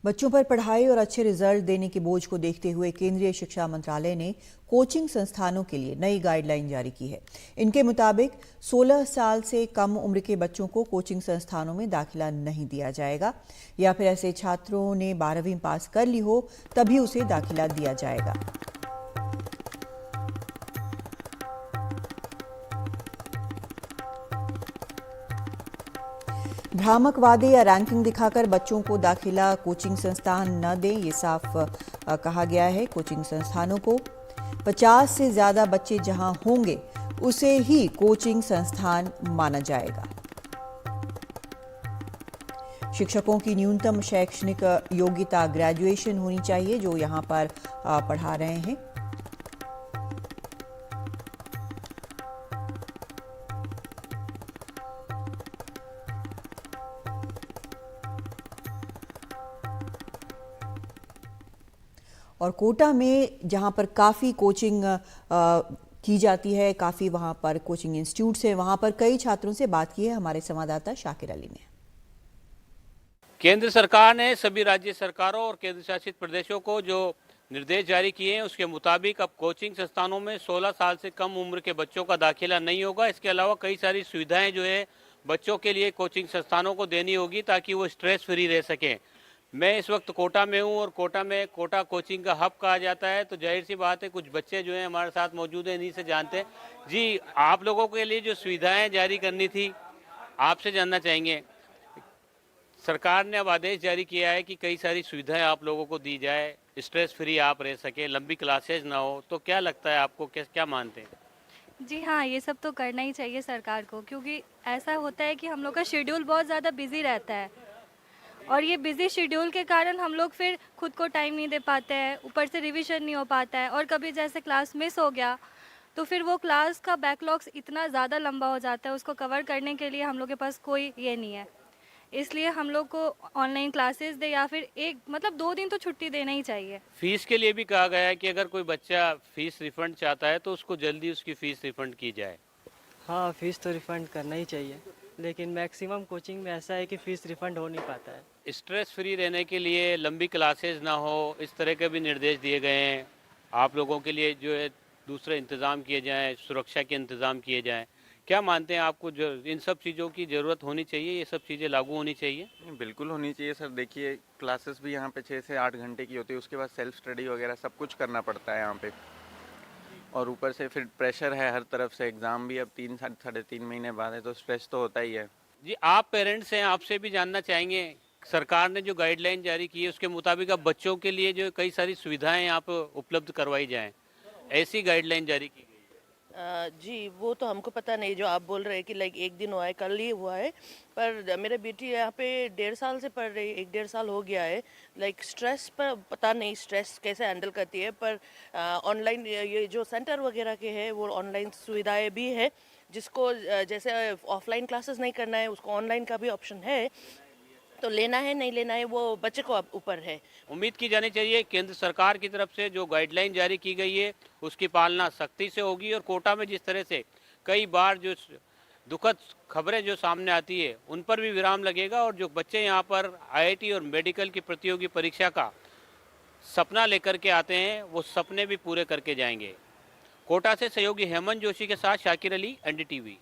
बच्चों पर पढ़ाई और अच्छे रिजल्ट देने के बोझ को देखते हुए केंद्रीय शिक्षा मंत्रालय ने कोचिंग संस्थानों के लिए नई गाइडलाइन जारी की है। इनके मुताबिक 16 साल से कम उम्र के बच्चों को कोचिंग संस्थानों में दाखिला नहीं दिया जाएगा, या फिर ऐसे छात्रों ने 12वीं पास कर ली हो तभी उसे दाखिला दिया जाएगा। भ्रामक वादे या रैंकिंग दिखाकर बच्चों को दाखिला कोचिंग संस्थान न दें, ये साफ कहा गया है। कोचिंग संस्थानों को 50 से ज्यादा बच्चे जहां होंगे उसे ही कोचिंग संस्थान माना जाएगा। शिक्षकों की न्यूनतम शैक्षणिक योग्यता ग्रेजुएशन होनी चाहिए जो यहां पर पढ़ा रहे हैं। और कोटा में जहां पर काफ़ी कोचिंग की जाती है, काफ़ी वहां पर कोचिंग इंस्टीट्यूट्स हैं, वहां पर कई छात्रों से बात की है हमारे संवाददाता शाकिर अली ने। केंद्र सरकार ने सभी राज्य सरकारों और केंद्र शासित प्रदेशों को जो निर्देश जारी किए हैं उसके मुताबिक अब कोचिंग संस्थानों में 16 साल से कम उम्र के बच्चों का दाखिला नहीं होगा। इसके अलावा कई सारी सुविधाएं जो है बच्चों के लिए कोचिंग संस्थानों को देनी होगी ताकि वो स्ट्रेस फ्री रह सकें। मैं इस वक्त कोटा में हूँ और कोटा में कोटा कोचिंग का हब कहा जाता है, तो जाहिर सी बात है कुछ बच्चे जो हैं हमारे साथ मौजूद हैं, इन्हीं से जानते हैं। जी, आप लोगों के लिए जो सुविधाएं जारी करनी थी आपसे जानना चाहेंगे। सरकार ने अब आदेश जारी किया है कि कई सारी सुविधाएं आप लोगों को दी जाए, स्ट्रेस फ्री आप रह सकें, लंबी क्लासेज ना हो, तो क्या लगता है आपको, क्या मानते हैं? जी हाँ, ये सब तो करना ही चाहिए सरकार को, क्योंकि ऐसा होता है कि हम लोग का शेड्यूल बहुत ज़्यादा बिजी रहता है और ये बिजी शेड्यूल के कारण हम लोग फिर खुद को टाइम नहीं दे पाते हैं, ऊपर से रिवीजन नहीं हो पाता है और कभी जैसे क्लास मिस हो गया तो फिर वो क्लास का बैकलॉग्स इतना ज़्यादा लंबा हो जाता है, उसको कवर करने के लिए हम लोग के पास कोई ये नहीं है। इसलिए हम लोग को ऑनलाइन क्लासेस दे या फिर एक 2 दिन तो छुट्टी देना ही चाहिए। फीस के लिए भी कहा गया है कि अगर कोई बच्चा फीस रिफंड चाहता है तो उसको जल्दी उसकी फीस रिफंड की जाए। हाँ, फ़ीस तो रिफ़ंड करना ही चाहिए, लेकिन मैक्सिमम कोचिंग में ऐसा है कि फ़ीस रिफ़ंड हो नहीं पाता है। स्ट्रेस फ्री रहने के लिए लंबी क्लासेज ना हो, इस तरह के भी निर्देश दिए गए हैं। आप लोगों के लिए जो है दूसरे इंतज़ाम किए जाएं, सुरक्षा के इंतज़ाम किए जाएं। क्या मानते हैं आपको जो इन सब चीज़ों की ज़रूरत होनी चाहिए, ये सब चीज़ें लागू होनी चाहिए? बिल्कुल होनी चाहिए सर। देखिए, क्लासेस भी यहाँ पे 6 से 8 घंटे की होती है, उसके बाद सेल्फ स्टडी वगैरह सब कुछ करना पड़ता है यहाँ पे। और ऊपर से फिर प्रेशर है हर तरफ से, एग्ज़ाम भी अब 3 साढ़े 3 महीने बाद है, तो स्ट्रेस तो होता ही है। जी, आप पेरेंट्स हैं, आपसे भी जानना चाहेंगे, सरकार ने जो गाइडलाइन जारी की है उसके मुताबिक अब बच्चों के लिए जो कई सारी सुविधाएं यहाँ पे उपलब्ध करवाई जाएं, ऐसी गाइडलाइन जारी की गई है। जी, वो तो हमको पता नहीं जो आप बोल रहे हैं कि लाइक 1 दिन हुआ है, कल ही हुआ है। पर मेरे बेटी यहाँ पे 1.5 साल से पढ़ रही है, 1 डेढ़ साल हो गया है। लाइक स्ट्रेस पर पता नहीं स्ट्रेस कैसे हैंडल करती है, पर ऑनलाइन ये जो सेंटर वगैरह के हैं वो ऑनलाइन सुविधाएं भी है, जिसको जैसे ऑफलाइन क्लासेस नहीं करना है उसको ऑनलाइन का भी ऑप्शन है, तो लेना है नहीं लेना है वो बच्चे को ऊपर है। उम्मीद की जानी चाहिए केंद्र सरकार की तरफ से जो गाइडलाइन जारी की गई है उसकी पालना सख्ती से होगी। और कोटा में जिस तरह से कई बार जो दुखद खबरें जो सामने आती है उन पर भी विराम लगेगा और जो बच्चे यहाँ पर आईआईटी और मेडिकल की प्रतियोगी परीक्षा का सपना लेकर के आते हैं वो सपने भी पूरे करके जाएंगे। कोटा से सहयोगी हेमंत जोशी के साथ शाकिर अली, एनडीटीवी।